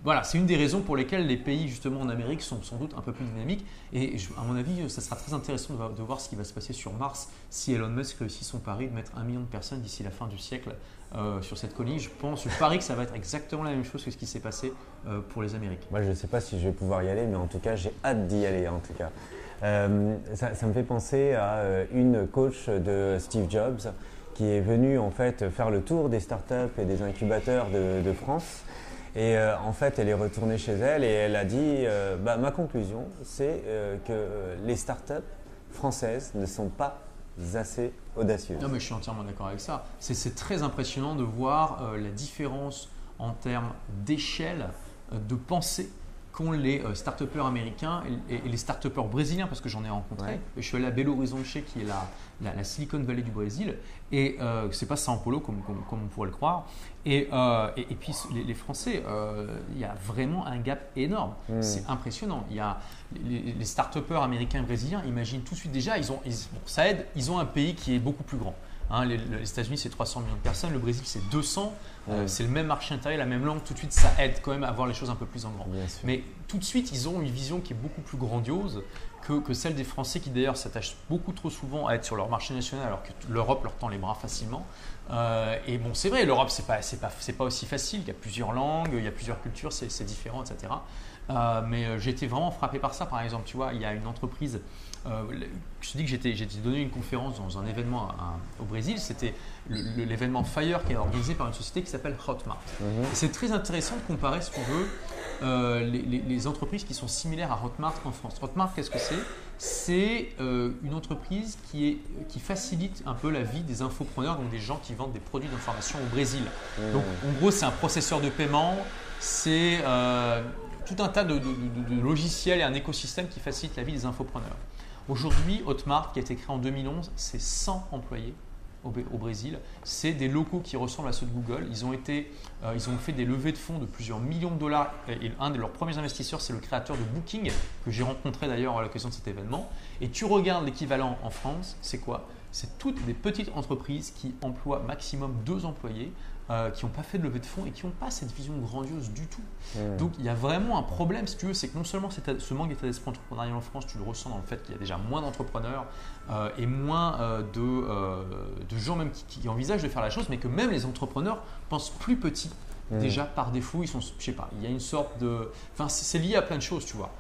Voilà, c'est une des raisons pour lesquelles les pays justement en Amérique sont sans doute un peu plus dynamiques. Et à mon avis, ça sera très intéressant de voir ce qui va se passer sur Mars si Elon Musk réussit son pari de mettre 1 million de personnes d'ici la fin du siècle sur cette colline. Je parie que ça va être exactement la même chose que ce qui s'est passé pour les Américains. Moi, je ne sais pas si je vais pouvoir y aller, mais en tout cas, j'ai hâte d'y aller. En tout cas, ça me fait penser à une coach de Steve Jobs qui est venue en fait faire le tour des startups et des incubateurs de France. Et en fait, elle est retournée chez elle et elle a dit ma conclusion, c'est que les startups françaises ne sont pas assez audacieuses. Non, mais je suis entièrement d'accord avec ça. C'est très impressionnant de voir la différence en termes d'échelle de pensée qu'ont les start-upers américains et les start-upers brésiliens, parce que j'en ai rencontré. Ouais. Je suis allé à Belo Horizonte, qui est la Silicon Valley du Brésil, et c'est pas São Paulo comme on pourrait le croire. Et puis les Français, il y a vraiment un gap énorme. C'est impressionnant. Il y a les start-upers américains et brésiliens, imaginent tout de suite déjà, ça aide, ils ont un pays qui est beaucoup plus grand. Les États-Unis, c'est 300 millions de personnes. Le Brésil, c'est 200. C'est le même marché intérieur, la même langue. Tout de suite, ça aide quand même à voir les choses un peu plus en grand. Mais tout de suite, ils ont une vision qui est beaucoup plus grandiose que celle des Français qui, d'ailleurs, s'attachent beaucoup trop souvent à être sur leur marché national alors que l'Europe leur tend les bras facilement. Et bon, c'est vrai, l'Europe, c'est pas aussi facile. Il y a plusieurs langues, il y a plusieurs cultures, c'est différent, etc. Mais j'ai été vraiment frappé par ça. Par exemple, tu vois, il y a une entreprise. Je te dis que j'ai donné une conférence dans un événement au Brésil. C'était l'événement Fire qui est organisé par une société qui s'appelle Hotmart. Et c'est très intéressant de comparer, si tu veux, les entreprises qui sont similaires à Hotmart en France. Hotmart, qu'est-ce que c'est? C'est une entreprise qui facilite un peu la vie des infopreneurs, donc des gens qui vendent des produits d'information au Brésil. Donc en gros, c'est un processeur de paiement, c'est tout un tas de logiciels et un écosystème qui facilite la vie des infopreneurs. Aujourd'hui, Hotmart, qui a été créé en 2011, c'est 100 employés au Brésil. C'est des locaux qui ressemblent à ceux de Google. Ils ont fait des levées de fonds de plusieurs millions de dollars. Et un de leurs premiers investisseurs, c'est le créateur de Booking, que j'ai rencontré d'ailleurs à l'occasion de cet événement. Et tu regardes l'équivalent en France, c'est quoi? C'est toutes des petites entreprises qui emploient maximum 2 employés, qui n'ont pas fait de levée de fonds et qui n'ont pas cette vision grandiose du tout. Donc il y a vraiment un problème, si tu veux, c'est que non seulement ce manque d'état d'esprit entrepreneurial en France, tu le ressens dans le fait qu'il y a déjà moins d'entrepreneurs et moins de gens même qui envisagent de faire la chose, mais que même les entrepreneurs pensent plus petit déjà par défaut. Ils sont, je sais pas, il y a une sorte de… Enfin, c'est lié à plein de choses, tu vois.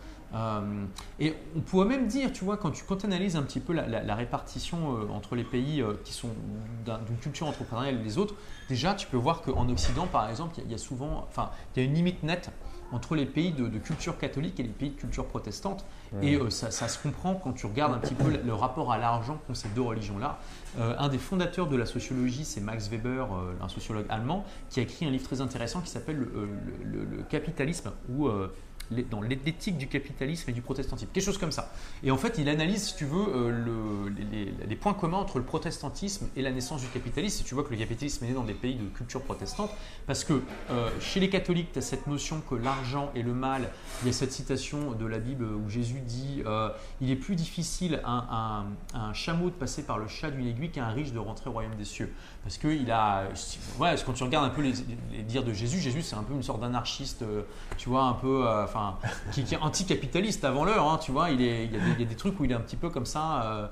Et on pourrait même dire, tu vois, quand tu analyses un petit peu la répartition entre les pays qui sont d'une culture entrepreneuriale et les autres, déjà tu peux voir qu'en Occident, par exemple, il y a une limite nette entre les pays de culture catholique et les pays de culture protestante. Et ça se comprend quand tu regardes un petit peu le rapport à l'argent qu'ont ces deux religions-là. Un des fondateurs de la sociologie, c'est Max Weber, un sociologue allemand, qui a écrit un livre très intéressant qui s'appelle le capitalisme ou dans l'éthique du capitalisme et du protestantisme, quelque chose comme ça. Et en fait, il analyse, si tu veux, les points communs entre le protestantisme et la naissance du capitalisme. Si tu vois que le capitalisme est né dans des pays de culture protestante, parce que chez les catholiques, tu as cette notion que l'argent est le mal. Il y a cette citation de la Bible où Jésus dit il est plus difficile à un chameau de passer par le chat d'une aiguille qu'à un riche de rentrer au royaume des cieux. Parce que quand tu regardes un peu les dires de Jésus, c'est un peu une sorte d'anarchiste, tu vois, un peu, qui est anticapitaliste avant l'heure, hein, tu vois. Il y a des trucs où il est un petit peu comme ça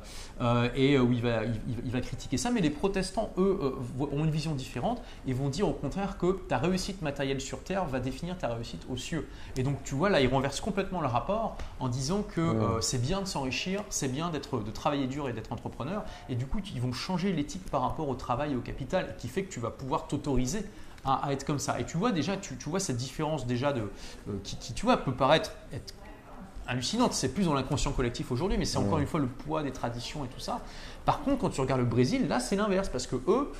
et où il va critiquer ça. Mais les protestants, eux, ont une vision différente et vont dire au contraire que ta réussite matérielle sur terre va définir ta réussite aux cieux. Et donc, tu vois, là, ils renversent complètement le rapport en disant que c'est bien de s'enrichir, c'est bien de travailler dur et d'être entrepreneur. Et du coup, ils vont changer l'éthique par rapport au travail et au capital, qui fait que tu vas pouvoir t'autoriser à être comme ça. Et tu vois déjà, tu vois cette différence déjà qui tu vois, peut paraître être hallucinante. C'est plus dans l'inconscient collectif aujourd'hui, mais c'est encore une fois le poids des traditions et tout ça. Par contre, quand tu regardes le Brésil, là, c'est l'inverse, parce que eux,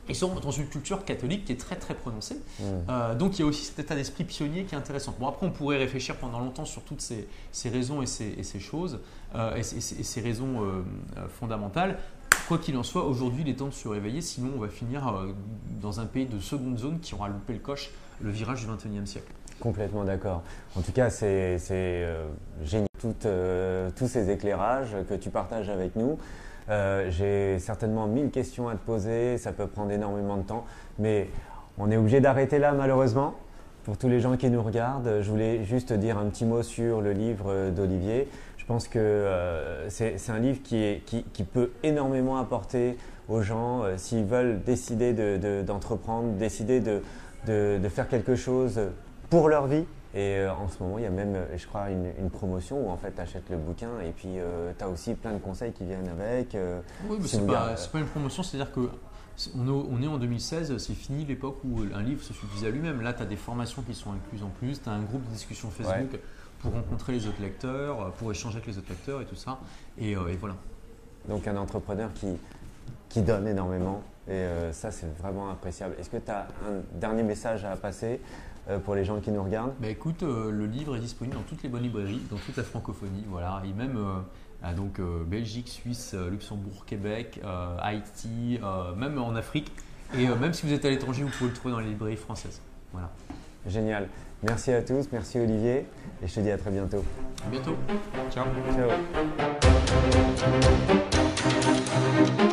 ils sont dans une culture catholique qui est très très prononcée. Donc il y a aussi cet état d'esprit pionnier qui est intéressant. Bon, après, on pourrait réfléchir pendant longtemps sur toutes ces raisons et ces choses, et ces raisons fondamentales. Quoi qu'il en soit, aujourd'hui, il est temps de se réveiller, sinon on va finir dans un pays de seconde zone qui aura loupé le coche, le virage du XXIe siècle. Complètement d'accord. En tout cas, c'est génial, tous ces éclairages que tu partages avec nous. J'ai certainement 1000 questions à te poser, ça peut prendre énormément de temps, mais on est obligé d'arrêter là malheureusement. Pour tous les gens qui nous regardent, je voulais juste dire un petit mot sur le livre d'Olivier. Je pense que c'est un livre qui peut énormément apporter aux gens s'ils veulent décider d'entreprendre, décider de faire quelque chose pour leur vie. Et en ce moment, il y a même, je crois, une promotion où en fait tu achètes le bouquin et puis tu as aussi plein de conseils qui viennent avec. Oui, mais c'est pas une promotion, c'est-à-dire que on est en 2016, c'est fini l'époque où un livre se suffisait à lui-même. Là, tu as des formations qui sont incluses en plus, tu as un groupe de discussion Facebook pour rencontrer les autres lecteurs, pour échanger avec les autres lecteurs et tout ça. Et voilà. Donc un entrepreneur qui donne énormément et ça, c'est vraiment appréciable. Est-ce que tu as un dernier message à passer pour les gens qui nous regardent? Écoute, le livre est disponible dans toutes les bonnes librairies, dans toute la francophonie, voilà, et même donc Belgique, Suisse, Luxembourg, Québec, Haïti, même en Afrique, et même si vous êtes à l'étranger, vous pouvez le trouver dans les librairies françaises. Voilà. Génial. Merci à tous, merci Olivier, et je te dis à très bientôt. À bientôt. Ciao. Ciao.